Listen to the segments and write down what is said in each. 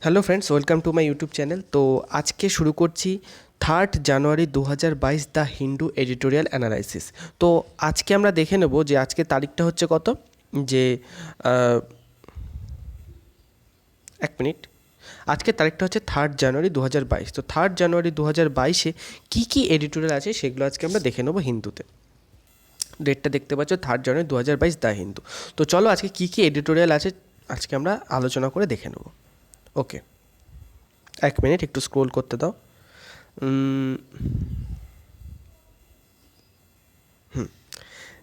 Hello friends, welcome to my YouTube channel. তো আজকে শুরু করছি 3 জানুয়ারি 2022 দ্য হিন্দু এডিটোরিয়াল অ্যানালাইসিস। তো আজকে আমরা দেখে নেব যে আজকে তারিখটা হচ্ছে কত, যে এক মিনিট, আজকের তারিখটা হচ্ছে 3 জানুয়ারি 2022। তো 3 জানুয়ারি 2022-এ কী কী এডিটোরিয়াল আছে সেগুলো আজকে আমরা দেখে নেব হিন্দুতে। ডেটটা দেখতে পাচ্ছ 3 জানুয়ারি 2022 দ্য হিন্দু। তো চলো আজকে কী কী এডিটোরিয়াল আছে আজকে আমরা আলোচনা করে দেখে নেব। ওকে, এক মিনিট একটু স্ক্রোল করতে দাও।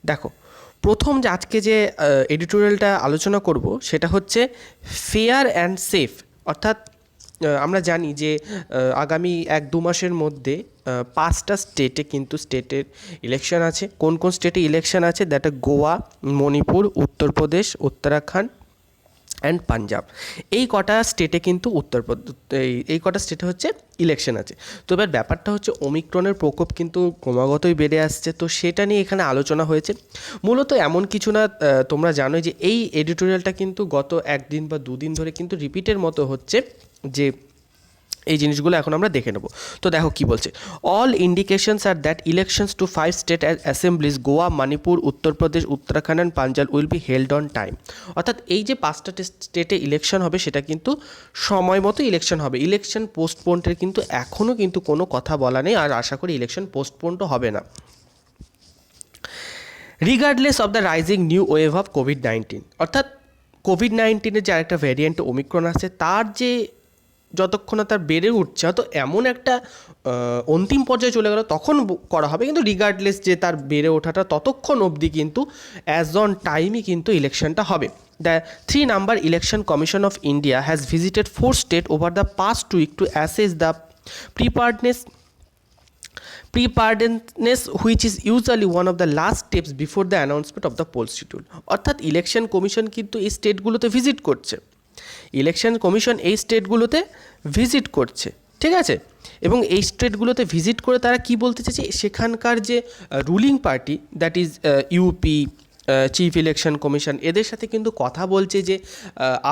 দেখো, প্রথম যে আজকে যে এডিটোরিয়ালটা আলোচনা করব সেটা হচ্ছে ফেয়ার অ্যান্ড সেফ। অর্থাৎ আমরা জানি যে আগামী 1-2 মাসের মধ্যে 5টা স্টেটে কিন্তু স্টেটের ইলেকশন আছে। কোন কোন স্টেটে ইলেকশন আছে? That Goa, Manipur, Uttar Pradesh, Uttarakhand and Punjab. এই কটা স্টেটে কিন্তু এই কটা স্টেটে হচ্ছে ইলেকশন আছে। তো এবার ব্যাপারটা হচ্ছে ওমিক্রনের প্রকোপ কিন্তু ক্রমাগতই বেড়ে আসছে, তো সেটা নিয়ে এখানে আলোচনা হয়েছে। মূলত এমন কিছু না, তোমরা জানোই যে এই এডিটোরিয়ালটা কিন্তু গত 1 দিন বা 2 দিন ধরে কিন্তু রিপিটের মতো হচ্ছে, যে এই জিনিসগুলো এখন আমরা দেখে নেব। তো দেখো কি বলছে, অল ইন্ডিকেশনস আর that elections to 5 state assemblies Goa, Manipur, Uttar Pradesh, Uttarakhand and Punjab will be held on time. অর্থাৎ এই যে 5টা স্টেটে ইলেকশন হবে সেটা কিন্তু সময় মতো ইলেকশন হবে। ইলেকশন পোস্টপোনের কিন্তু এখনও কিন্তু কোনো কথা বলা নেই, আর আশা করি ইলেকশন পোস্টপোনও হবে না, regardless of the rising new wave of COVID-19. অর্থাৎ কোভিড-19-এর যে আরেকটা ভ্যারিয়েন্ট ওমিক্রন আছে, তার যে যতক্ষণ না তার বেড়ে উঠছে, হয়তো এমন একটা অন্তিম পর্যায়ে চলে গেল তখন করা হবে, কিন্তু রিগার্ডলেস যে তার বেড়ে ওঠাটা ততক্ষণ অবধি কিন্তু অ্যাজ অন টাইমই কিন্তু ইলেকশনটা হবে। The 3 number election commission of India has visited 4 state over the past week to assess the preparedness which is usually one of the last steps before the announcement of the poll schedule। অর্থাৎ election commission কিন্তু এই স্টেটগুলোতে visit করছে, ঠিক আছে। এবং এই স্টেটগুলোতে visit করে তারা কি বলতে চাইছে, সেখানকার যে ruling party, that is UP, chief election commission, এদের সাথে কিন্তু কথা বলছে যে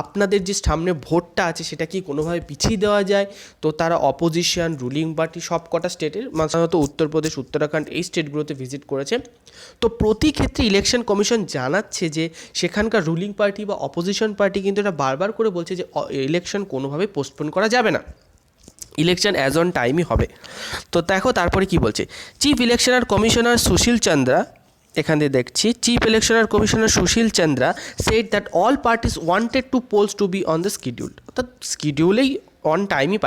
আপনাদের যে সামনে ভোটটা আছে সেটা কি কোনোভাবে পিছিয়ে দেওয়া যায়। তো তারা অপোজিশন, রুলিং পার্টি সব কটা স্টেটের, সাধারণত উত্তরপ্রদেশ, উত্তরাখণ্ড এই স্টেটগুলোতে ভিজিট করেছে। তো প্রতি ক্ষেত্রে ইলেকশন কমিশন জানাচ্ছে যে সেখানকার রুলিং পার্টি বা অপোজিশন পার্টি কিন্তু এটা বারবার করে বলছে যে ইলেকশন কোনোভাবে পোস্টপোন করা যাবে না, ইলেকশন অ্যাজ অন টাইমই হবে। তো দেখো তারপরে কি বলছে, chief election commissioner Sushil Chandra, এখানে দেখছি chief election commissioner Sushil Chandra said that all parties wanted to polls to be on the schedule. অর্থাৎ শিডিউলেই অন টাইমই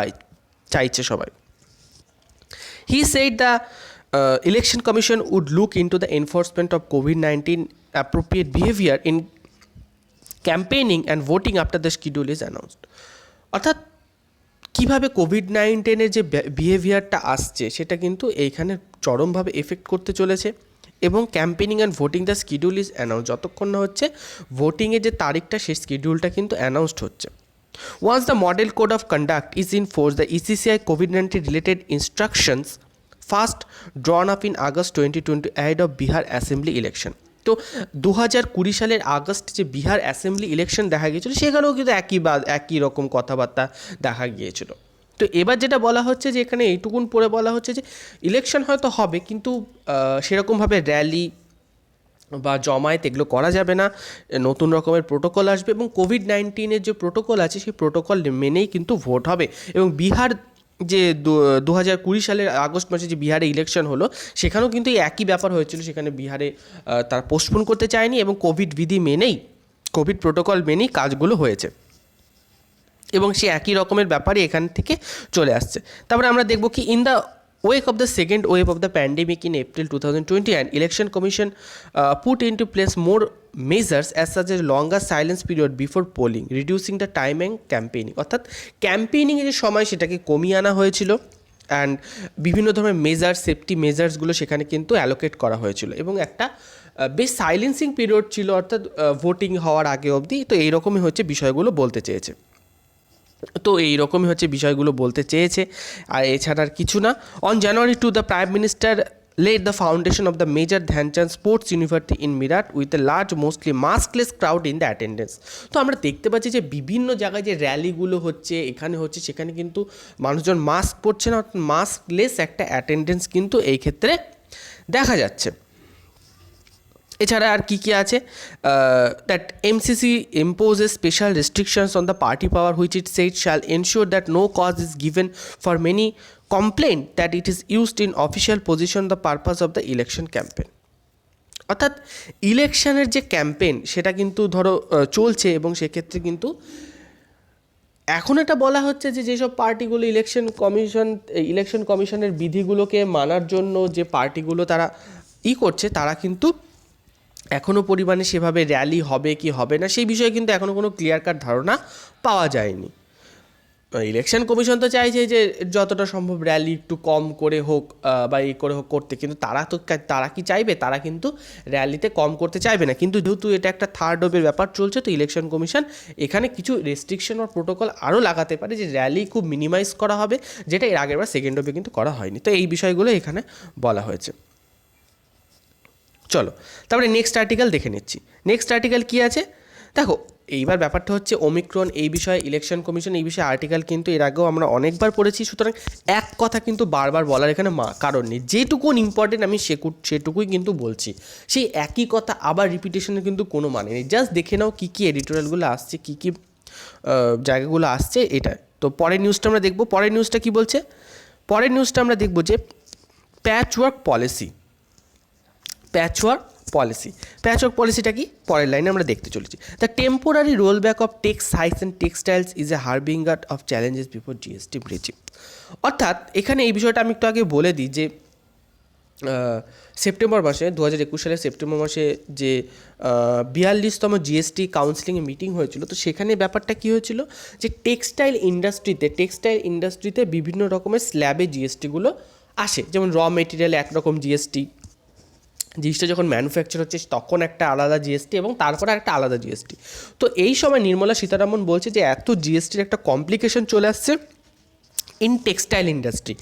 চাইছে সবাই। He said the election commission would look into the enforcement of কোভিড-19 appropriate behaviour in campaigning and voting after the schedule is announced. অর্থাৎ কীভাবে কোভিড-19-এর যে বিহেভিয়ারটা আসছে সেটা কিন্তু এইখানে চরমভাবে এফেক্ট করতে চলেছে। এবং campaigning and voting the schedule is announce, যতক্ষণ না হচ্ছে ভোটিংয়ের যে তারিখটা সেই শিডিউলটা কিন্তু অ্যানাউন্সড হচ্ছে। Once the model code of conduct is in force, the ECI কোভিড-19 related instructions first drawn up in August 2020 ahead of Bihar assembly election. তো 2020 সালের আগস্ট যে বিহার অ্যাসেম্বলি ইলেকশন দেখা গিয়েছিল, সেখানেও কিন্তু একই রকম কথাবার্তা দেখা গিয়েছিল। তো এবার যেটা বলা হচ্ছে যে এখানে এইটুকুন পরে বলা হচ্ছে যে ইলেকশন হয়তো হবে, কিন্তু সেরকমভাবে র্যালি বা জমায়েত এগুলো করা যাবে না, নতুন রকমের প্রোটোকল আসবে এবং কোভিড-19-এর যে প্রোটোকল আছে সেই প্রোটোকল মেনেই কিন্তু ভোট হবে। এবং বিহার যে 2020 সালের আগস্ট মাসে যে বিহারে ইলেকশন হলো, সেখানেও কিন্তু এই একই ব্যাপার হয়েছিল। সেখানে বিহারে তারা পোস্টপোন করতে চায়নি এবং কোভিড প্রোটোকল মেনেই কাজগুলো হয়েছে, এবং সে একই রকমের ব্যাপারে এখান থেকে চলে আসছে। তারপরে আমরা দেখব কি, in the wake of the second wave of the pandemic in April 2020, and election commission put into place more measures as such as longer silence period before polling, reducing the time and campaigning। অর্থাৎ ক্যাম্পেইনিংয়ের যে সময় সেটাকে কমিয়ে আনা হয়েছিল, and বিভিন্ন ধরনের safety মেজার্সগুলো সেখানে কিন্তু অ্যালোকেট করা হয়েছিল, এবং একটা বেশ সাইলেন্সিং পিরিয়ড ছিল, অর্থাৎ ভোটিং হওয়ার আগে অবধি। তো এইরকমই হচ্ছে বিষয়গুলো বলতে চেয়েছে। আর এছাড়া আর কিছু না। On January 2 the prime minister laid the foundation of the Major Dhyanchand Sports University in Meerut with a large mostly maskless crowd in the attendance. তো আমরা দেখতে পাচ্ছি যে বিভিন্ন জায়গায় যে র্যালিগুলো হচ্ছে, এখানে হচ্ছে, সেখানে কিন্তু মানুষজন মাস্ক পরছে না, মাস্কলেস একটা অ্যাটেন্ডেন্স কিন্তু এই ক্ষেত্রে দেখা যাচ্ছে। এছাড়া আর কী কী আছে, that MCC imposes special restrictions on the party power which it set shall ensure that no cause is given for many complain that it is used in official position the purpose of the election campaign. অর্থাৎ ইলেকশনের যে campaign সেটা কিন্তু ধরো চলছে, এবং সেক্ষেত্রে কিন্তু এখন এটা বলা হচ্ছে যে যেসব পার্টিগুলো ইলেকশন কমিশনের বিধিগুলোকে মানার জন্য যে পার্টিগুলো তারা করছে, তারা কিন্তু এখনও পরিমাণে সেভাবে র্যালি হবে কি হবে না সেই বিষয়ে কিন্তু এখনও কোনো ক্লিয়ার কাট ধারণা পাওয়া যায়নি। ইলেকশন কমিশন তো চাইছে যে যতটা সম্ভব র্যালি একটু কম করে হোক বা করে হোক করতে, কিন্তু তারা কি চাইবে? তারা কিন্তু র্যালিতে কম করতে চাইবে না। কিন্তু যেহেতু এটা একটা থার্ড ওয়েভের ব্যাপার চলছে, তো ইলেকশন কমিশন এখানে কিছু রেস্ট্রিকশন আর প্রোটোকল আরও লাগাতে পারে, যে র্যালি খুব মিনিমাইজ করা হবে, যেটা এর আগের বার সেকেন্ড ওয়েভে কিন্তু করা হয়নি। তো এই বিষয়গুলো এখানে বলা হয়েছে। চলো তারপরে নেক্সট আর্টিকেল দেখে নিচ্ছি। নেক্সট আর্টিকেল কী আছে দেখো। এইবার ব্যাপারটা হচ্ছে ওমিক্রন, এই বিষয়ে ইলেকশন কমিশন এই বিষয়ে আর্টিকেল কিন্তু এর আগেও আমরা অনেকবার পড়েছি, সুতরাং এক কথা কিন্তু বারবার বলার এখানে কারণ নেই। যেটুকুন ইম্পর্টেন্ট আমি সেটুকুই কিন্তু বলছি, সেই একই কথা আবার রিপিটেশনের কিন্তু কোনো মানে নেই। জাস্ট দেখে নাও কী কী এডিটোরিয়ালগুলো আসছে, কী কী জায়গাগুলো আসছে, এটা। তো পরের নিউজটা আমরা দেখব। পরের নিউজটা কী বলছে? পরের নিউজটা আমরা দেখব যে প্যাচওয়ার্ক পলিসি। প্যাচওয়ার্ক পলিসিটা কি পরের লাইনে আমরা দেখতে চলেছি। The temporary roll back of tax hikes and textiles is a harbinger of challenges before GST regime. অর্থাৎ এখানে এই বিষয়টা আমি একটু আগে বলে দিই যে সেপ্টেম্বর মাসে 2021 সালের সেপ্টেম্বর মাসে যে 42তম জিএসটি কাউন্সিলিংয়ে মিটিং হয়েছিল, তো সেখানে ব্যাপারটা কী হয়েছিল যে টেক্সটাইল ইন্ডাস্ট্রিতে বিভিন্ন রকমের স্ল্যাবে জিএসটিগুলো আসে। যেমন র মেটেরিয়াল একরকম জিনিসটা যখন ম্যানুফ্যাকচার হচ্ছে তখন একটা আলাদা জিএসটি, এবং তারপরে একটা আলাদা জিএসটি। তো এই সময় নির্মলা সীতারামন বলছে যে এত জিএসটির একটা কমপ্লিকেশন চলে আসছে ইন টেক্সটাইল ইন্ডাস্ট্রি,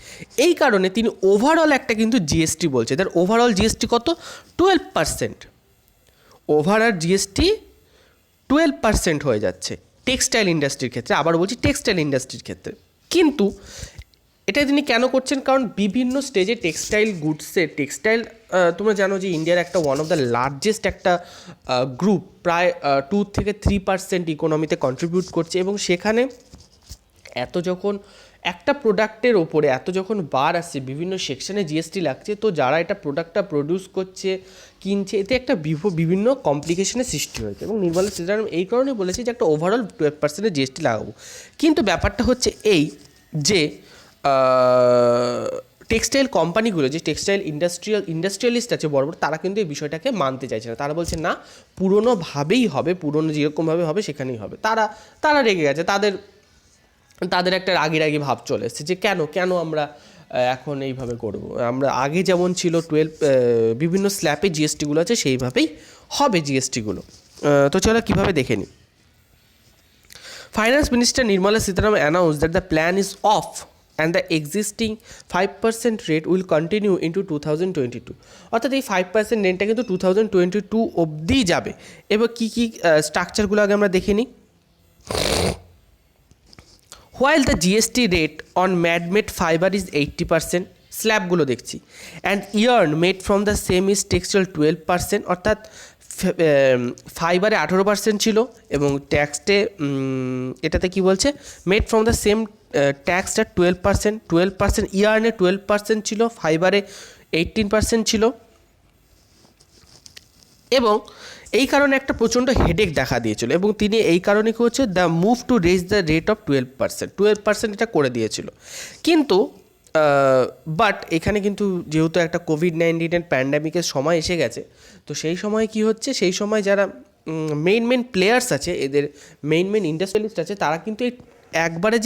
এই কারণে তিনি ওভারঅল একটা কিন্তু জিএসটি বলছে। তার ওভারঅল জিএসটি কত? 12%। ওভারঅল জিএসটি 12% হয়ে যাচ্ছে টেক্সটাইল ইন্ডাস্ট্রির ক্ষেত্রে। আবার বলছি টেক্সটাইল ইন্ডাস্ট্রির ক্ষেত্রে। কিন্তু এটা তিনি কেন করছেন? কারণ বিভিন্ন স্টেজে টেক্সটাইল তোমরা জানো যে ইন্ডিয়ার একটা ওয়ান অফ দ্য লার্জেস্ট একটা গ্রুপ, প্রায় 2 থেকে 3% ইকোনমিতে কন্ট্রিবিউট করছে, এবং সেখানে যখন একটা প্রোডাক্টের ওপরে যখন বার আসছে, বিভিন্ন সেকশনে জিএসটি লাগছে, তো যারা এটা প্রোডাক্টটা প্রডিউস করছে, কিনছে, এতে একটা বিভিন্ন কমপ্লিকেশনের সৃষ্টি হয়েছে। এবং নির্মলা সীতারামন এই কারণে বলেছে যে একটা ওভারঅল 12% জিএসটি লাগাবো। কিন্তু ব্যাপারটা হচ্ছে এই যে টেক্সটাইল কোম্পানিগুলো, যে টেক্সটাইল ইন্ডাস্ট্রিয়ালিস্ট আছে বড় বড়, তারা কিন্তু এই বিষয়টাকে মানতে চাইছে না। তারা বলছে না, পুরোনোভাবেই হবে, পুরোনো যেরকমভাবে হবে সেখানেই হবে। তারা রেগে গেছে, তাদের একটা রাগি ভাব চলে এসেছে যে কেন আমরা এখন এইভাবে করব। আমরা আগে যেমন ছিল বিভিন্ন স্ল্যাপে জিএসটিগুলো আছে সেইভাবেই হবে জিএসটিগুলো। তো চলো কীভাবে দেখে নিই। Finance minister Nirmala Sitharaman announce that the plan is of and the existing 5% rate will continue into 2022। অর্থাৎ এই 5% রেটটা কিন্তু 2022 অবধি যাবে। এবার কী স্ট্রাকচারগুলো আগে আমরা দেখে নিই। While the GST rate on man-made fiber is 80%, স্ল্যাবগুলো দেখছি, and yarn made from the same is textile 12%, অর্থাৎ ফাইবারে 18% ছিল, এবং ট্যাক্সটে এটাতে কি বলছে, মেড ফ্রম দ্য সেম ট্যাক্সটা 12%, ইয়ার্নে 12% ছিল, ফাইবারে 18% ছিল। এবং এই কারণে একটা প্রচণ্ড হেডেক দেখা দিয়েছিল, এবং তিনি এই কারণে কী হচ্ছে the move to raise the rate of 12% এটা করে দিয়েছিল। কিন্তু বাট এখানে কিন্তু যেহেতু একটা কোভিড-19 প্যান্ডামিকের সময় এসে গেছে, তো সেই সময় কি হচ্ছে, সেই সময় যারা মেইন প্লেয়ার্স আছে, এদের মেইন ইন্ডাস্ট্রিয়ালিস্ট আছে, তারা কিন্তু এই একবারে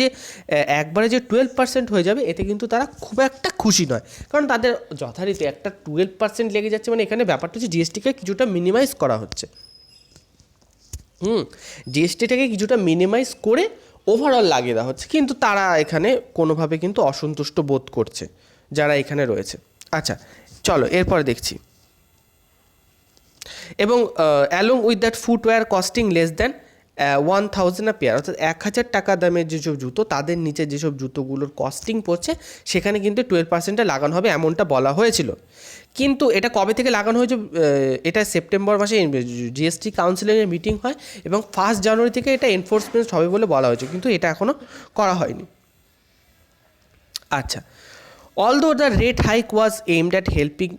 যে 12% হয়ে যাবে, এতে কিন্তু তারা খুব একটা খুশি নয়। কারণ তাদের যথারীতি একটা 12% লেগে যাচ্ছে, মানে এখানে ব্যাপারটা হচ্ছে জিএসটিকে কিছুটা মিনিমাইজ করা হচ্ছে। জিএসটিটাকে কিছুটা মিনিমাইজ করে ওভারঅল লাগিয়ে দেওয়া হচ্ছে, কিন্তু তারা এখানে কোনোভাবে কিন্তু অসন্তুষ্ট বোধ করছে যারা এখানে রয়েছে। আচ্ছা চলো এরপরে দেখছি। এবং along with that footwear costing less than 1,000 pair, অর্থাৎ 1,000 টাকা দামের যেসব জুতো, তাদের নিচে যেসব জুতোগুলোর কস্টিং পড়ছে সেখানে কিন্তু 12% লাগানো হবে, এমনটা বলা হয়েছিল। কিন্তু এটা কবে থেকে লাগানো হয়েছে? এটা সেপ্টেম্বর মাসে জিএসটি কাউন্সিলের মিটিং হয় এবং 1 জানুয়ারি থেকে এটা এনফোর্সমেন্ট হবে বলে বলা হয়েছে, কিন্তু এটা এখনও করা হয়নি। আচ্ছা, although the rate hike was aimed at helping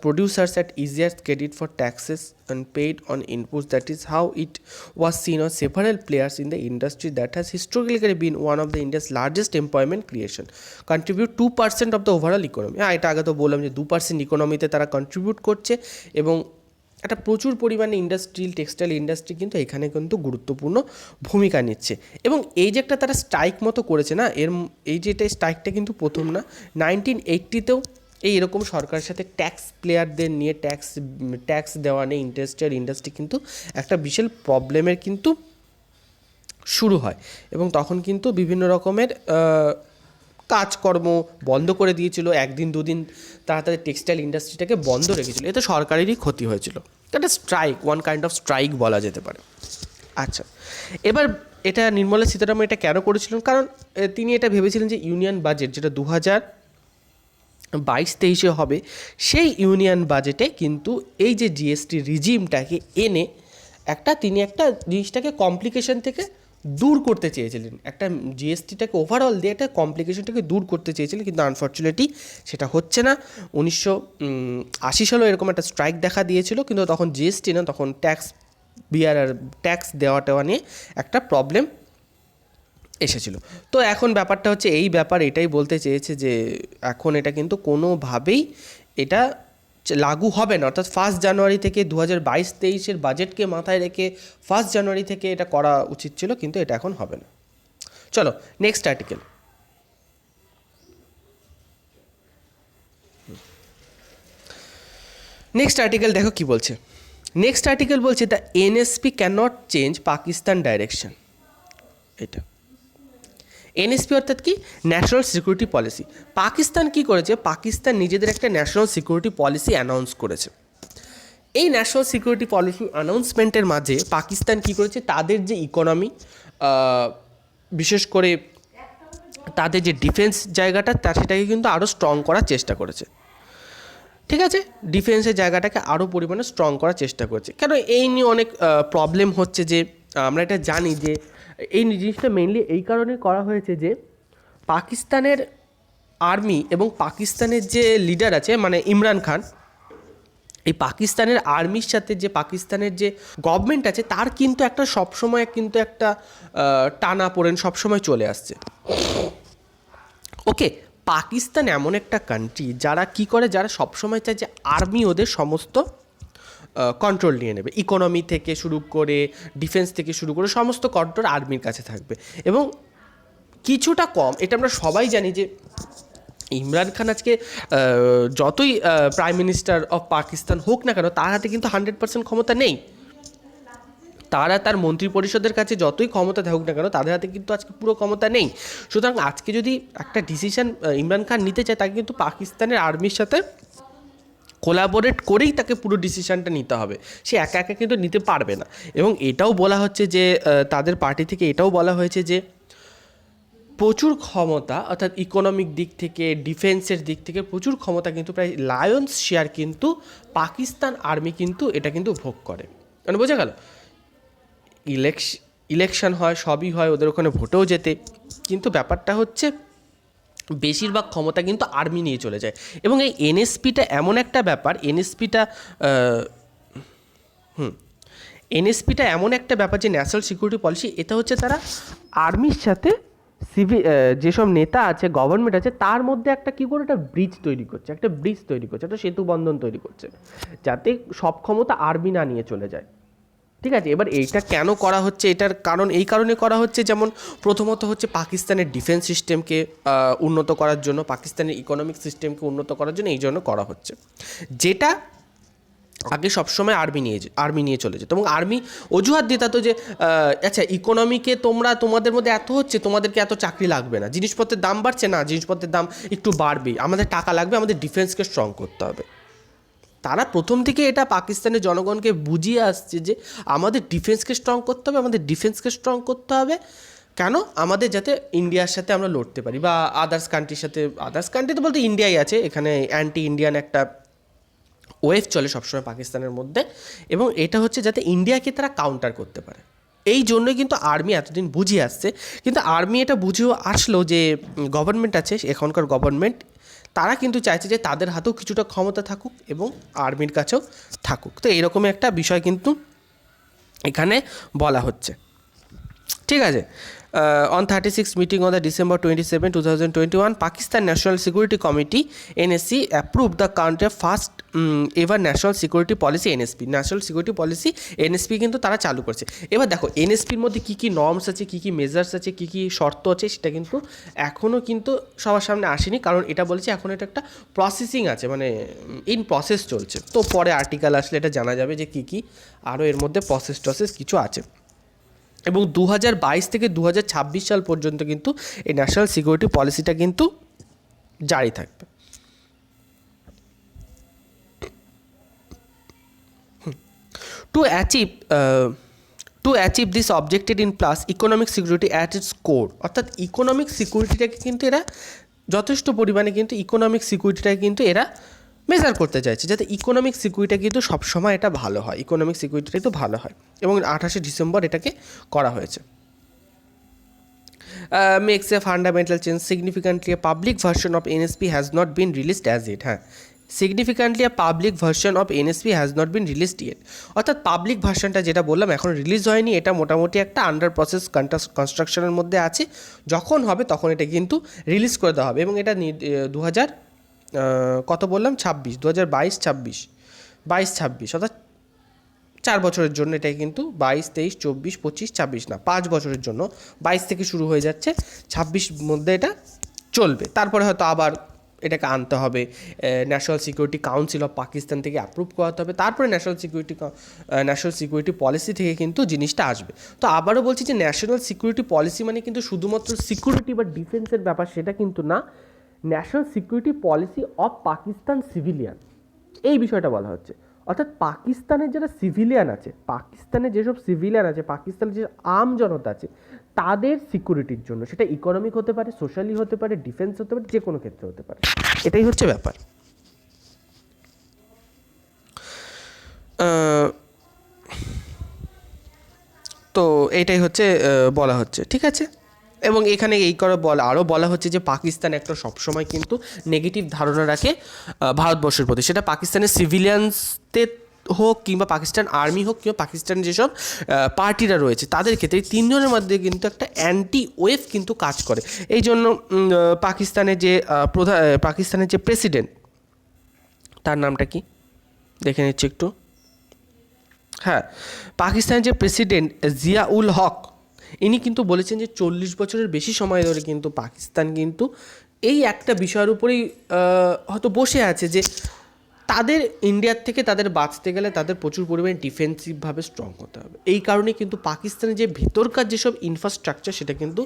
producers at easier credit for taxes and paid on inputs, that is how it was seen on several players in the industry that has historically been one of the India's largest employment creation, contribute 2% of the overall economy. এটা আগে তো বললাম যে 2% ইকোনমিতে তারা contribute করছে এবং একটা প্রচুর পরিমাণে ইন্ডাস্ট্রিয়াল টেক্সটাইল ইন্ডাস্ট্রি কিন্তু এখানে কিন্তু গুরুত্বপূর্ণ ভূমিকা নিচ্ছে। এবং এই যে একটা তারা স্ট্রাইক মতো করেছে না, এই যে এটা স্ট্রাইকটা কিন্তু প্রথম না, 1980তেও এরকম সরকারের সাথে ট্যাক্স প্লেয়ারদের নিয়ে ট্যাক্স দেওয়া নিয়ে ইন্ডাস্ট্রিয়াল ইন্ডাস্ট্রি কিন্তু একটা বিশাল প্রবলেমের কিন্তু শুরু হয় এবং তখন কিন্তু বিভিন্ন রকমের কাজকর্ম বন্ধ করে দিয়েছিল, 1-2 দিন তারা তাদের টেক্সটাইল ইন্ডাস্ট্রিটাকে বন্ধ রেখেছিল। এতে সরকারেরই ক্ষতি হয়েছিল, একটা strike, one kind of strike বলা যেতে পারে। আচ্ছা, এবার এটা নির্মলা সীতারামন এটা কেন করেছিলেন? কারণ তিনি এটা ভেবেছিলেন যে ইউনিয়ন বাজেট যেটা 2022-23 হবে, সেই ইউনিয়ন বাজেটে কিন্তু এই যে জিএসটি রিজিমটাকে এনে তিনি একটা জিনিসটাকে কমপ্লিকেশন থেকে দূর করতে চেয়েছিলেন, একটা জিএসটিটাকে ওভারঅল দিয়ে একটা কমপ্লিকেশনটাকে দূর করতে চেয়েছিলেন, কিন্তু আনফর্চুনেটলি সেটা হচ্ছে না। 1980 সালেও এরকম একটা স্ট্রাইক দেখা দিয়েছিল, কিন্তু তখন জিএসটি না, তখন ট্যাক্স দেওয়া টেওয়া নিয়ে একটা প্রবলেম এসেছিল। তো এখন ব্যাপারটা হচ্ছে এটাই বলতে চেয়েছে যে এখন এটা কিন্তু কোনোভাবেই এটা লাগু হবে না, অর্থাৎ 1 জানুয়ারি থেকে 2022-23 বাজেটকে মাথায় রেখে 1 জানুয়ারি থেকে এটা করা উচিত ছিল, কিন্তু এটা এখন হবে না। চলো নেক্সট আর্টিকেল। নেক্সট আর্টিকেল দেখো কি বলছে। নেক্সট আর্টিকেল বলছে the NSP can not change Pakistan direction. এটা এনএসপি অর্থাৎ কি? National security policy. পাকিস্তান কি করেছে? পাকিস্তান নিজেদের একটা ন্যাশনাল সিকিউরিটি পলিসি অ্যানাউন্স করেছে। এই ন্যাশনাল সিকিউরিটি পলিসি অ্যানাউন্সমেন্টের মাঝে পাকিস্তান কি করেছে? তাদের যে ইকোনমি, বিশেষ করে তাদের যে ডিফেন্স জায়গাটা, সেটাকে কিন্তু আরও স্ট্রং করার চেষ্টা করেছে। ঠিক আছে, ডিফেন্সের জায়গাটাকে আরও পরিমাণে স্ট্রং করার চেষ্টা করেছে। কেন এই নিয়ে অনেক প্রবলেম হচ্ছে, যে আমরা এটা জানি যে এই জিনিসটা মেইনলি এই কারণে করা হয়েছে যে পাকিস্তানের আর্মি এবং পাকিস্তানের যে লিডার আছে মানে ইমরান খান, এই পাকিস্তানের আর্মির সাথে যে পাকিস্তানের যে গভর্নমেন্ট আছে তার কিন্তু একটা সবসময় কিন্তু একটা টানাপোড়েন সবসময় চলে আসছে। ওকে, পাকিস্তান এমন একটা কান্ট্রি যারা কি করে, যারা সবসময় চায় যে আর্মি ওদের সমস্ত কন্ট্রোল নিয়ে নেবে, ইকোনমি থেকে শুরু করে ডিফেন্স থেকে শুরু করে সমস্ত কন্ট্রোল আর্মির কাছে থাকবে। এবং কিছুটা কম, এটা আমরা সবাই জানি যে ইমরান খান আজকে যতই প্রাইম মিনিস্টার অফ পাকিস্তান হোক না কেন, তার হাতে কিন্তু 100% ক্ষমতা নেই। তার মন্ত্রী পরিষদের কাছে যতই ক্ষমতা থাকুক না কেন, তাদের হাতে কিন্তু আজকে পুরো ক্ষমতা নেই। সুতরাং আজকে যদি একটা ডিসিশন ইমরান খান নিতে চায়, তাকে কিন্তু পাকিস্তানের আর্মির সাথে কোলাবোরেট করেই তাকে পুরো ডিসিশানটা নিতে হবে, সে একা একা কিন্তু নিতে পারবে না। এবং এটাও বলা হচ্ছে যে তাদের পার্টি থেকে এটাও বলা হয়েছে যে প্রচুর ক্ষমতা, অর্থাৎ ইকোনমিক দিক থেকে ডিফেন্সের দিক থেকে প্রচুর ক্ষমতা কিন্তু প্রায় লায়ন্স শেয়ার কিন্তু পাকিস্তান আর্মি কিন্তু এটা কিন্তু ভোগ করে। মানে বোঝা গেল, ইলেকশন হয়, সবই হয়, ওদের ওখানে ভোটেও যেতে, কিন্তু ব্যাপারটা হচ্ছে বেশিরভাগ ক্ষমতা কিন্তু আর্মি নিয়ে চলে যায়। এবং এই এনএসপিটা এমন একটা ব্যাপার, এনএসপিটা এমন একটা ব্যাপার যে ন্যাশনাল সিকিউরিটি পলিসি, এটা হচ্ছে তারা আর্মির সাথে যেসব নেতা আছে, গভর্নমেন্ট আছে, তার মধ্যে একটা কী করে একটা ব্রিজ তৈরি করছে, একটা সেতু বন্ধন তৈরি করছে, যাতে সব ক্ষমতা আর্মি না নিয়ে চলে যায়। ঠিক আছে, এবার এইটা কেন করা হচ্ছে? এটার কারণ এই কারণে করা হচ্ছে, যেমন প্রথমত হচ্ছে পাকিস্তানের ডিফেন্স সিস্টেমকে উন্নত করার জন্য, পাকিস্তানের ইকোনমিক সিস্টেমকে উন্নত করার জন্য এই জন্য করা হচ্ছে, যেটা আগে সবসময় আর্মি নিয়ে চলে যেত। এবং আর্মি অজুহাত দিত যে আচ্ছা ইকোনমিকে তোমাদের মধ্যে এত হচ্ছে, তোমাদেরকে এত চাকরি লাগবে না, জিনিসপত্রের দাম বাড়ছে না, জিনিসপত্রের দাম একটু বাড়বে, আমাদের টাকা লাগবে, আমাদের ডিফেন্সকে স্ট্রং করতে হবে। তারা প্রথম থেকে এটা পাকিস্তানের জনগণকে বুঝিয়ে আসছে যে আমাদের ডিফেন্সকে স্ট্রং করতে হবে, আমাদের ডিফেন্সকে স্ট্রং করতে হবে। কেন? আমাদের যাতে ইন্ডিয়ার সাথে আমরা লড়তে পারি বা আদার্স কান্ট্রির সাথে, আদার্স কান্ট্রি তো বলতে ইন্ডিয়াই আছে, এখানে অ্যান্টি ইন্ডিয়ান একটা ওয়েভ চলে সবসময় পাকিস্তানের মধ্যে, এবং এটা হচ্ছে যাতে ইন্ডিয়াকে তারা কাউন্টার করতে পারে। এই জন্যই কিন্তু আর্মি এতদিন বুঝিয়ে আসছে, কিন্তু আর্মি এটা বুঝেও আসলো যে গভর্নমেন্ট আছে এখনকার গভর্নমেন্ট, তারা কিন্তু চাইছে যে তাদের হাতেও কিছুটা ক্ষমতা থাকুক এবং আর্মির কাছেও থাকুক। তো এইরকমই একটা বিষয় কিন্তু এখানে বলা হচ্ছে, ঠিক আছে। On 36 meeting on the December 27, 2021, Pakistan National Security Committee NSC approved the country's first ever national security policy NSP, national security policy NSP কিন্তু তারা চালু করছে। এবার দেখো NSPর মধ্যে কী কী নর্মস আছে, কী কী মেজার্স আছে, কী কী শর্ত আছে, সেটা কিন্তু এখনও কিন্তু সবার সামনে আসেনি, কারণ এটা বলেছে এখন এটা একটা প্রসেসিং আছে, মানে ইন প্রসেস চলছে। তো পরে আর্টিকেল আসলে এটা জানা যাবে যে কী কী আরও এর মধ্যে প্রসেস কিছু আছে। এবং 2022 থেকে 2026 সাল পর্যন্ত কিন্তু এই ন্যাশনাল সিকিউরিটি পলিসিটা কিন্তু জারি থাকবে। To achieve this objected in plus economic security at it's core, অর্থাৎ ইকোনমিক সিকিউরিটিটাকে কিন্তু এরা যথেষ্ট পরিমাণে কিন্তু ইকোনমিক সিকিউরিটিটাকে কিন্তু এরা মেজার করতে চাইছে, যাতে ইকোনমিক সিকিউরিটিটা কিন্তু সবসময় এটা ভালো হয়, ইকোনমিক সিকিউরিটিটা কিন্তু ভালো হয়, এবং 28শে ডিসেম্বর এটাকে করা হয়েছে। Makes a fundamental change. Significantly, a public version of NSP has not been released as yet. হ্যাঁ, significantly a public version of NSP has not been released yet, অর্থাৎ পাবলিক ভার্সনটা যেটা বললাম এখন রিলিজ হয়নি, এটা মোটামুটি একটা আন্ডার প্রসেস কনস্ট্রাকশনের মধ্যে আছে, যখন হবে তখন এটা কিন্তু রিলিজ করে দেওয়া হবে। এবং এটা 2000 কত বললাম 26, 2022, 22-26 অর্থাৎ 4 বছরের জন্য এটা কিন্তু 22, 23, 24, 25, 26 না 5 বছরের জন্য, 22 থেকে শুরু হয়ে যাচ্ছে, 26 মধ্যে এটা চলবে। তারপরে হয়তো আবার এটাকে আনতে হবে, national security council of Pakistan থেকে অ্যাপ্রুভ করাতে হবে, তারপরে ন্যাশনাল সিকিউরিটি পলিসি থেকে কিন্তু জিনিসটা আসবে। তো আবারও বলছি যে ন্যাশনাল সিকিউরিটি পলিসি মানে কিন্তু শুধুমাত্র সিকিউরিটি বা ডিফেন্সের ব্যাপার সেটা কিন্তু না, national security policy of Pakistan civilian, এই বিষয়টা বলা হচ্ছে। অর্থাৎ পাকিস্তানের যারা সিভিলিয়ান আছে, পাকিস্তানের যেসব সিভিলিয়ান আছে, পাকিস্তানের যে আম জনতা আছে, তাদের সিকিউরিটির জন্য, সেটা ইকোনমিক হতে পারে, সোশ্যালি হতে পারে, ডিফেন্স হতে পারে, যে কোনো ক্ষেত্রে হতে পারে, এটাই হচ্ছে ব্যাপার। তো এইটাই হচ্ছে বলা হচ্ছে, ঠিক আছে। এবং এখানে এই করে আরও বলা হচ্ছে যে পাকিস্তান একটা সবসময় কিন্তু নেগেটিভ ধারণা রাখে ভারতবর্ষের প্রতি, সেটা পাকিস্তানের সিভিলিয়ানসদের হোক কিংবা পাকিস্তান আর্মি হোক কিংবা পাকিস্তানের যেসব পার্টিরা রয়েছে তাদের ক্ষেত্রে, এই তিনজনের মধ্যে কিন্তু একটা অ্যান্টি ওয়েভ কিন্তু কাজ করে। এই জন্য পাকিস্তানের যে পাকিস্তানের যে প্রেসিডেন্ট, তার নামটা কি দেখে নিচ্ছি একটু, হ্যাঁ, পাকিস্তানের যে প্রেসিডেন্ট জিয়াউল হক, ইনি কিন্তু বলেছেন যে 40 বছরের বেশি সময় ধরে কিন্তু পাকিস্তান কিন্তু এই একটা বিষয়ের উপরেই হয়তো বসে আছে যে তাদের ইন্ডিয়ার থেকে তাদের বাঁচতে গেলে তাদের প্রচুর পরিমাণে ডিফেন্সিভভাবে স্ট্রং হতে হবে। এই কারণে কিন্তু পাকিস্তানের যে ভেতরকার যেসব ইনফ্রাস্ট্রাকচার সেটা কিন্তু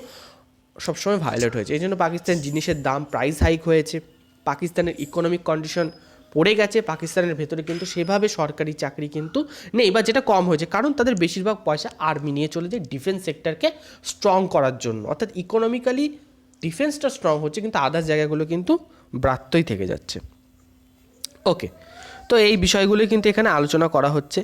সবসময় ভায়োলেট হয়েছে। এই জন্য পাকিস্তান জিনিসের দাম প্রাইস হাইক হয়েছে, পাকিস্তানের ইকোনমিক কন্ডিশন পড়ে গেছে, পাকিস্তানের ভেতরে কিন্তু সেভাবে সরকারি চাকরি কিন্তু নেই বা যেটা কম হয়েছে, কারণ তাদের বেশিরভাগ পয়সা আর্মি নিয়ে চলে যায় ডিফেন্স সেক্টরকে স্ট্রং করার জন্য। অর্থাৎ ইকোনমিক্যালি ডিফেন্সটা স্ট্রং হচ্ছে কিন্তু আদার্স জায়গাগুলো কিন্তু ব্রাত্যই থেকে যাচ্ছে। ওকে, তো এই বিষয়গুলি কিন্তু এখানে আলোচনা করা হচ্ছে।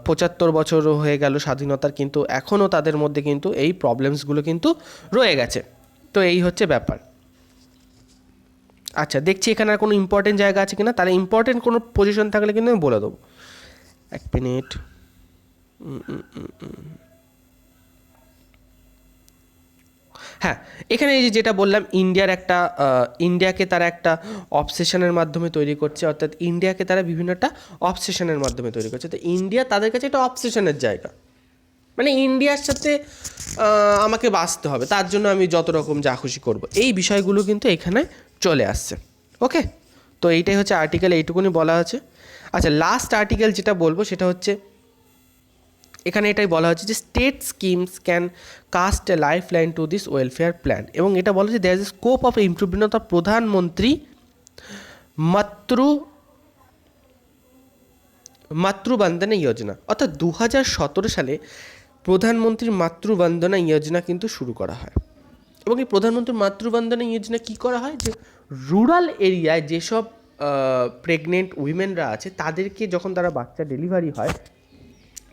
75 বছরও হয়ে গেল স্বাধীনতার, কিন্তু এখনও তাদের মধ্যে কিন্তু এই প্রবলেমসগুলো কিন্তু রয়ে গেছে। তো এই হচ্ছে ব্যাপার। আচ্ছা, দেখছি এখানে আর কোনো ইম্পর্টেন্ট জায়গা আছে কিনা, তাহলে ইম্পর্টেন্ট কোনো পজিশন থাকলে কিন্তু আমি বলে দেবো। এক মিনিট, হ্যাঁ, এখানে এই যেটা বললাম ইন্ডিয়াকে তারা একটা অবসেশনের মাধ্যমে তৈরি করছে, অর্থাৎ ইন্ডিয়াকে তারা বিভিন্ন একটা অবসেশনের মাধ্যমে তৈরি করছে। তো ইন্ডিয়া তাদের কাছে একটা অবসেশনের জায়গা, মানে ইন্ডিয়ার সাথে আমাকে বাঁচতে হবে, তার জন্য আমি যত রকম যা খুশি করব, এই বিষয়গুলো কিন্তু এখানে চলে আসছে। ওকে, তো এইটাই হচ্ছে আর্টিকেল, এইটুকুনি বলা আছে। আচ্ছা, লাস্ট আর্টিকেল যেটা বলবো সেটা হচ্ছে এখানে এটাই বলা হচ্ছে যে state schemes can cast a life line to this welfare plan, এবং এটা বলা হচ্ছে there is scope of improvement of Pradhan Mantri Matru Matru Vandana যোজনা, অর্থাৎ 2017 সালে প্রধানমন্ত্রীর মাতৃবন্দনা যোজনা কিন্তু শুরু করা হয়। এবং এই প্রধানমন্ত্রী মাতৃবন্দনা যোজনা কী করা হয়, যে রুরাল এরিয়ায় যেসব প্রেগনেন্ট উইমেনরা আছে তাদেরকে যখন তারা বাচ্চা ডেলিভারি হয়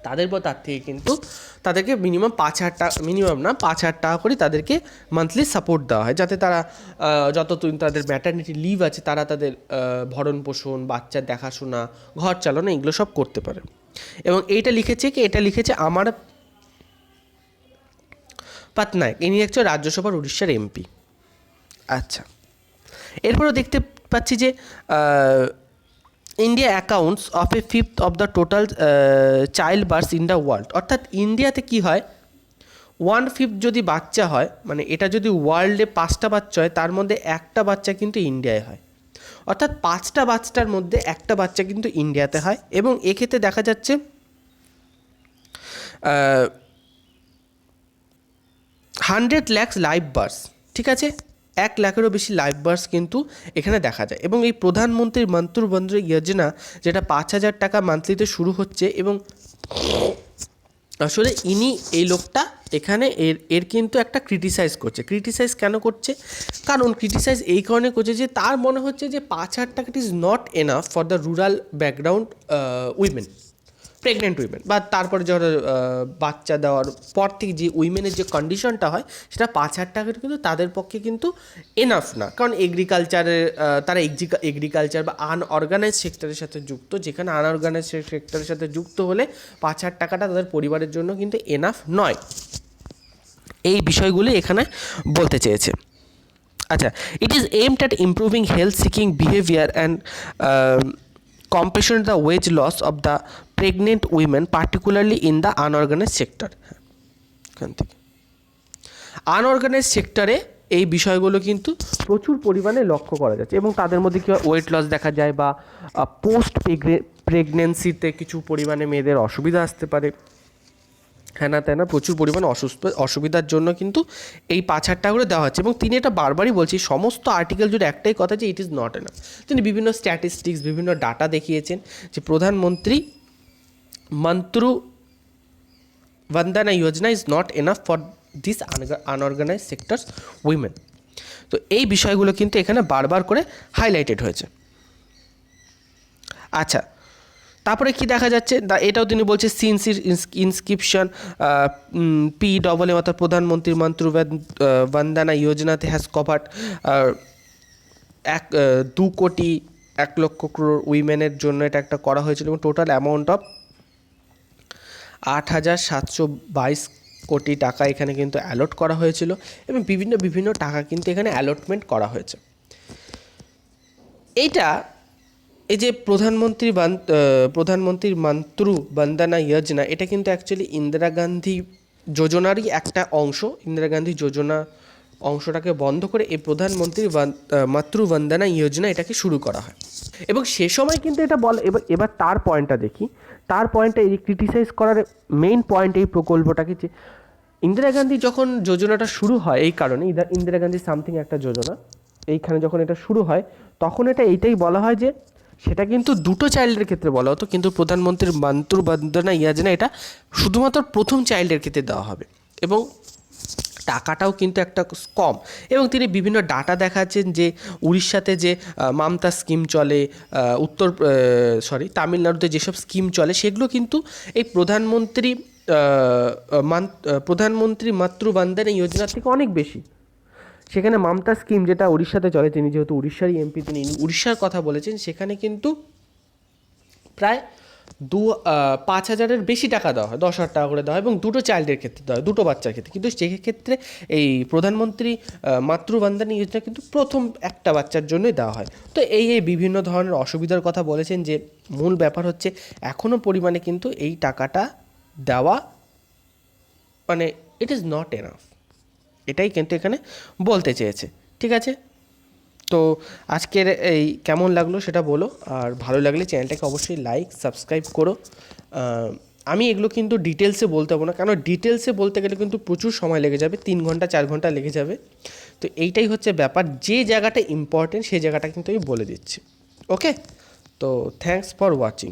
তাদের পর তার থেকে কিন্তু তাদেরকে মিনিমাম 5,000 টাকা, মিনিমাম না 5,000 টাকা করে তাদেরকে মান্থলি সাপোর্ট দেওয়া হয়, যাতে তারা যতদিন তাদের ম্যাটারনিটি লিভ আছে তারা তাদের ভরণ পোষণ, বাচ্চার দেখাশোনা, ঘর চালানো এগুলো সব করতে পারে। এবং এইটা লিখেছে আমার পাটনায়ক, ইনি একজন রাজ্যসভার উড়িষ্যার এমপি। আচ্ছা, এরপরেও দেখতে পাচ্ছি যে India accounts of A fifth of the total child বার্থস in the world, অর্থাৎ ইন্ডিয়াতে কী হয়, 1/5 যদি বাচ্চা হয়, মানে এটা যদি ওয়ার্ল্ডে 5টা বাচ্চা হয় তার মধ্যে একটা বাচ্চা কিন্তু ইন্ডিয়ায় হয়, অর্থাৎ 5টা বাচ্চার মধ্যে একটা বাচ্চা কিন্তু ইন্ডিয়াতে হয়। এবং এক্ষেত্রে দেখা যাচ্ছে 100 লাখ লাইভ বার্থস, ঠিক আছে, 1 লাখেরও বেশি লাইভ বার্থস কিন্তু এখানে দেখা যায়। এবং এই প্রধানমন্ত্রীর মাতৃবন্দনা যোজনা, যেটা 5,000 টাকা মান্থলিতে শুরু হচ্ছে, এবং আসলে ইনি এই লোকটা এখানে এর কিন্তু একটা ক্রিটিসাইজ কেন করছে, কারণ ক্রিটিসাইজ এই কারণে করছে যে তার মনে হচ্ছে যে 5,000 টাকা it is not enough for the rural background women, pregnant women, বা তারপরে যখন বাচ্চা দেওয়ার পর থেকে যে উইমেনের যে কন্ডিশনটা হয় সেটা 5,000 টাকার কিন্তু তাদের পক্ষে কিন্তু এনাফ না, কারণ তারা এগ্রিকালচার বা আনঅর্গানাইজ সেক্টরের সাথে যুক্ত, যেখানে আনঅর্গানাইজ সেক্টরের সাথে যুক্ত হলে 5,000 টাকাটা তাদের পরিবারের জন্য কিন্তু এনাফ নয়। এই বিষয়গুলি এখানে বলতে চেয়েছে। আচ্ছা, it is aimed at improving health seeking behaviour and compensate the wage loss of the pregnant women, particularly in the unorganized sector. এখান থেকে আনঅর্গানাইজ সেক্টরে এই বিষয়গুলো কিন্তু প্রচুর পরিমাণে লক্ষ্য করা যাচ্ছে, এবং তাদের মধ্যে কি ওয়েট লস দেখা যায়, বা পোস্ট প্রেগনেন্সিতে কিছু পরিমাণে মেয়েদের অসুবিধা আসতে পারে, হ্যানা ত্যানা প্রচুর পরিমাণে অসুবিধার জন্য কিন্তু এই 5,000 টাকা করে দেওয়া হচ্ছে। এবং তিনি এটা বারবারই বলছি, সমস্ত আর্টিকেল জুড়ে একটাই কথা, যে ইট ইজ নট এনাফ। তিনি বিভিন্ন স্ট্যাটিস্টিক্স, বিভিন্ন ডাটা দেখিয়েছেন যে Pradhan Mantri Matru Vandana Yojana is not enough for this unorganise sectors women. তো এই বিষয়গুলো কিন্তু এখানে বারবার করে হাইলাইটেড হয়েছে। আচ্ছা, তারপরে কি দেখা যাচ্ছে, এটাও তিনি বলছে সিন্স ইনস্ক্রিপশন PWM, অর্থাৎ প্রধানমন্ত্রী মাতৃবন্দনা যোজনাতে হ্যাজ কভার্ড 2 কোটি 1 লক্ষ ক্রোড় উইমেনের জন্য এটা একটা করা হয়েছিল, এবং টোটাল অ্যামাউন্ট অফ 8,722 কোটি টাকা এখানে কিন্তু অ্যালট করা হয়েছিল, এবং বিভিন্ন টাকা কিন্তু এখানে অ্যালটমেন্ট করা হয়েছে। এই যে প্রধানমন্ত্রীর মাতৃবন্দনা যোজনা, এটা কিন্তু অ্যাকচুয়ালি ইন্দিরা গান্ধী যোজনারই একটা অংশ। ইন্দিরা গান্ধী যোজনা অংশটাকে বন্ধ করে এই প্রধানমন্ত্রীর মাতৃবন্দনা যোজনা এটাকে শুরু করা হয়। এবং সে সময় কিন্তু এটা এবার তার পয়েন্টটা দেখি, তার পয়েন্টটা এই ক্রিটিসাইজ করার মেইন পয়েন্ট এই প্রকল্পটাকে, যে ইন্দিরা গান্ধী যখন যোজনাটা শুরু হয়, এই কারণে ইন্দিরা গান্ধী সামথিং একটা যোজনা, এইখানে যখন এটা শুরু হয় তখন এইটাই বলা হয় যে সেটা কিন্তু 2টো চাইল্ডের ক্ষেত্রে বলা হতো, কিন্তু প্রধানমন্ত্রীর মাতৃবন্দনা যোজনা এটা শুধুমাত্র প্রথম চাইল্ডের ক্ষেত্রে দেওয়া হবে, এবং টাকাটাও কিন্তু একটা কম। এবং তিনি বিভিন্ন ডাটা দেখাচ্ছেন যে উড়িষ্যাতে যে মমতা স্কিম চলে, তামিলনাড়ুতে যেসব স্কিম চলে, সেগুলো কিন্তু এই প্রধানমন্ত্রী মাতৃবন্দনা যোজনার থেকে অনেক বেশি। সেখানে মমতা স্কিম যেটা উড়িষ্যাতে চলে, তিনি যেহেতু উড়িষ্যারই এমপি, তিনি উড়িষ্যার কথা বলেছেন, সেখানে কিন্তু প্রায় 5,000-এর বেশি টাকা দেওয়া হয়, 10,000 টাকা করে দেওয়া হয়, এবং 2টো চাইল্ডের ক্ষেত্রে দেওয়া হয়, 2টো বাচ্চার ক্ষেত্রে। কিন্তু সেক্ষেত্রে এই প্রধানমন্ত্রী মাতৃবন্দনা যোজনা কিন্তু প্রথম একটা বাচ্চার জন্যই দেওয়া হয়। তো এই বিভিন্ন ধরনের অসুবিধার কথা বলেছেন, যে মূল ব্যাপার হচ্ছে এখনও পরিমাণে কিন্তু এই টাকাটা দেওয়া, মানে ইট ইজ নট এনাফ, এটাই কিন্তু এখানে বলতে চেয়েছে। ঠিক আছে, তো আজকের এই কেমন লাগলো সেটা বলো, আর ভালো লাগলে চ্যানেলটাকে অবশ্যই লাইক সাবস্ক্রাইব করো। আমি এগুলো কিন্তু ডিটেলসে বলতে পারবো না, কারণ ডিটেলসে বলতে গেলে কিন্তু প্রচুর সময় লেগে যাবে, 3 ঘন্টা 4 ঘন্টা লেগে যাবে। তো এইটাই হচ্ছে ব্যাপার, যে জায়গাটা ইম্পর্টেন্ট সেই জায়গাটা কিন্তু আমি বলে দিচ্ছি। ওকে, তো থ্যাঙ্কস ফর ওয়াচিং।